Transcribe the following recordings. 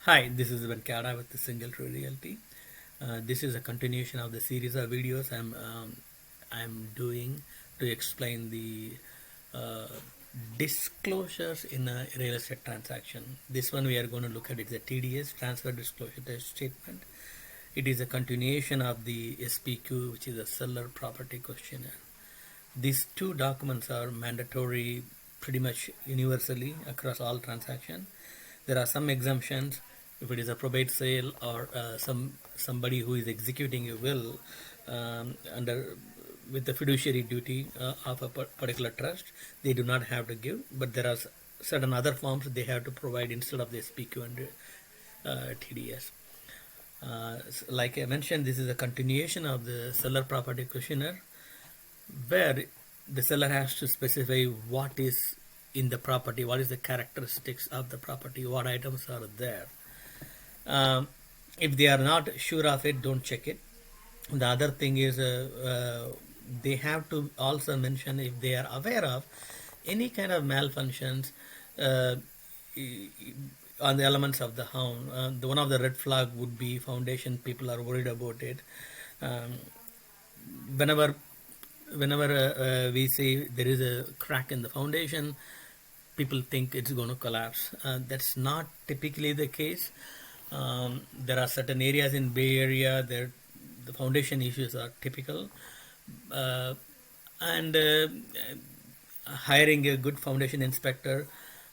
Hi, this is Venkata with the Single True Realty. This is a continuation of the series of videos I'm doing to explain the uh, disclosures in a real estate transaction. This one we are going to look at is the TDS, Transfer Disclosure Test Statement. It is a continuation of the SPQ, which is a Seller Property Questionnaire. These two documents are mandatory pretty much universally across all transactions. There are some exemptions if it is a probate sale or somebody who is executing a will under with the fiduciary duty of a particular trust. They do not have to give, but there are certain other forms they have to provide instead of the SPQ and TDS. Like I mentioned, this is a continuation of the seller property questionnaire, where the seller has to specify what is in the property, what is the characteristics of the property, what items are there. Um, if they are not sure of it, don't check it. The other thing is they have to also mention if they are aware of any kind of malfunctions uh, on the elements of the home. One of the red flag would be foundation. People are worried about it. Um, whenever we see there is a crack in the foundation, people think it's going to collapse. That's not typically the case. There are certain areas in Bay Area there the foundation issues are typical, uh, and hiring a good foundation inspector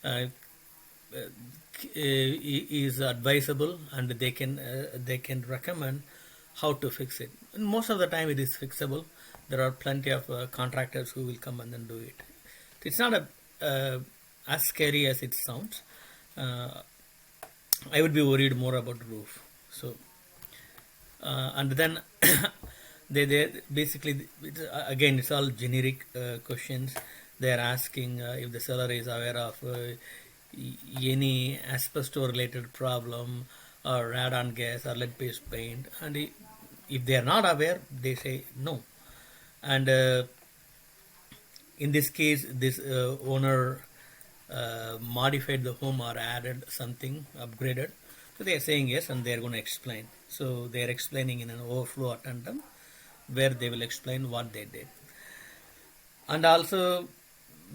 uh, is advisable, and they can recommend how to fix it. And most of the time, it is fixable. There are plenty of contractors who will come and then do it. It's not as scary as it sounds. Uh, I would be worried more about roof. So, and then they basically again it's all generic questions. They are asking if the seller is aware of any asbestos related problem or radon gas or lead based paint, and if they are not aware, they say no. And in this case, this owner modified the home or added something, upgraded. So they are saying yes, and they are going to explain. So they are explaining in an overflow addendum where they will explain what they did. And also,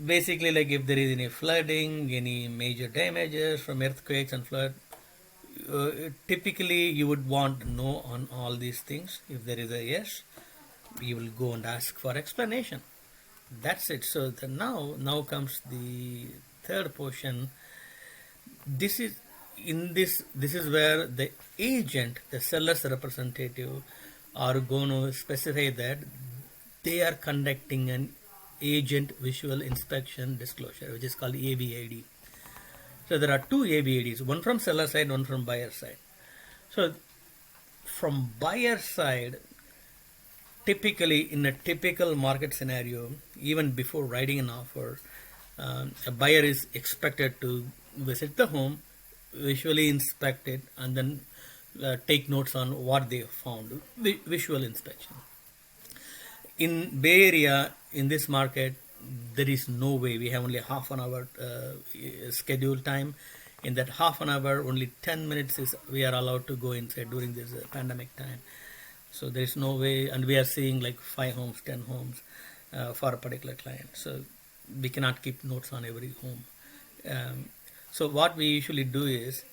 basically, like if there is any flooding, any major damages from earthquakes and flood, typically you would want to know on all these things. If there is a yes, you will go and ask for explanation. That's it. So now comes the third portion. This is this is where the agent, the seller's representative, are going to specify that they are conducting an agent visual inspection disclosure, which is called AVID. So there are two AVIDs, one from seller side, one from buyer side. So from buyer side, typically in a typical market scenario, even before writing an offer, a buyer is expected to visit the home, visually inspect it, and then take notes on what they found. Visual inspection. In Bay Area, in this market, there is no way. We have only half an hour scheduled time. In that half an hour, only 10 minutes is we are allowed to go inside during this pandemic time. So there is no way, and we are seeing like 5 homes, 10 homes for a particular client. So we cannot keep notes on every home. So what we usually do is,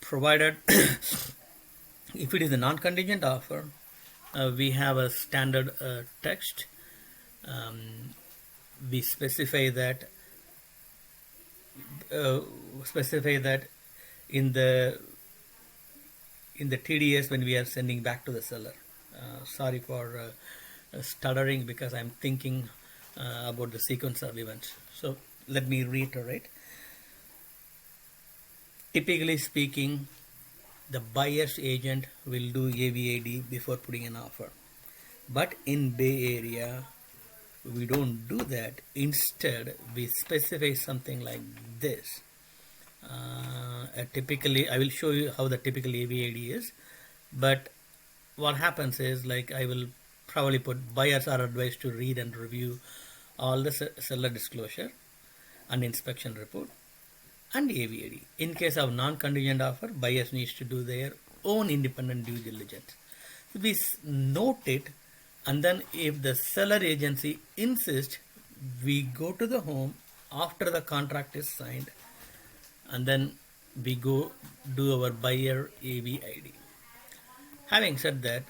provided if it is a non-contingent offer, we have a standard text. We specify that in the TDS when we are sending back to the seller. Sorry for stuttering because I'm thinking about the sequence of events. So let me reiterate. Typically speaking, the buyer's agent will do AVID before putting an offer. But in Bay Area, we don't do that. Instead, we specify something like this. Typically, I will show you how the typical AVID is. But what happens is, like, I will probably put buyers are advised to read and review all the seller disclosure and inspection report. and AVAD. In case of non-contingent offer, buyers needs to do their own independent due diligence. We note it, and then if the seller agency insists, we go to the home after the contract is signed, and then we go do our buyer AVID. Having said that,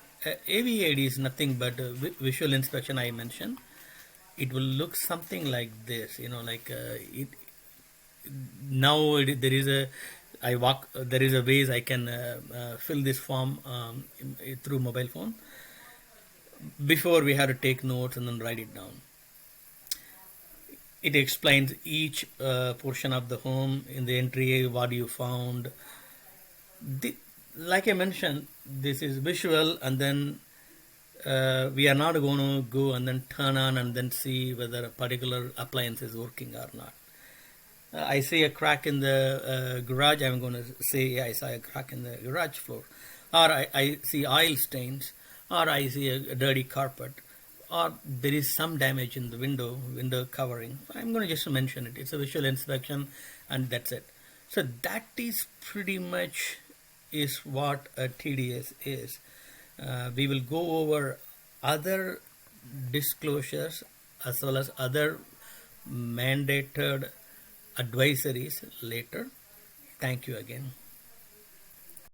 AVID is nothing but visual inspection I mentioned. It will look something like this, like it. Now there is a there is a ways I can fill this form through mobile phone. Before we had to take notes and then write it down. It explains each portion of the home in the entry, what you found. Like I mentioned, this is visual, and then we are not going to go and then turn on and then see whether a particular appliance is working or not. I see a crack in the garage, I'm going to say I saw a crack in the garage floor. Or I see oil stains, or I see a dirty carpet, or there is some damage in the window covering. I'm going to just mention it. It's a visual inspection, and that's it. So that is pretty much is what a TDS is. We will go over other disclosures as well as other mandated advisories later. Thank you again.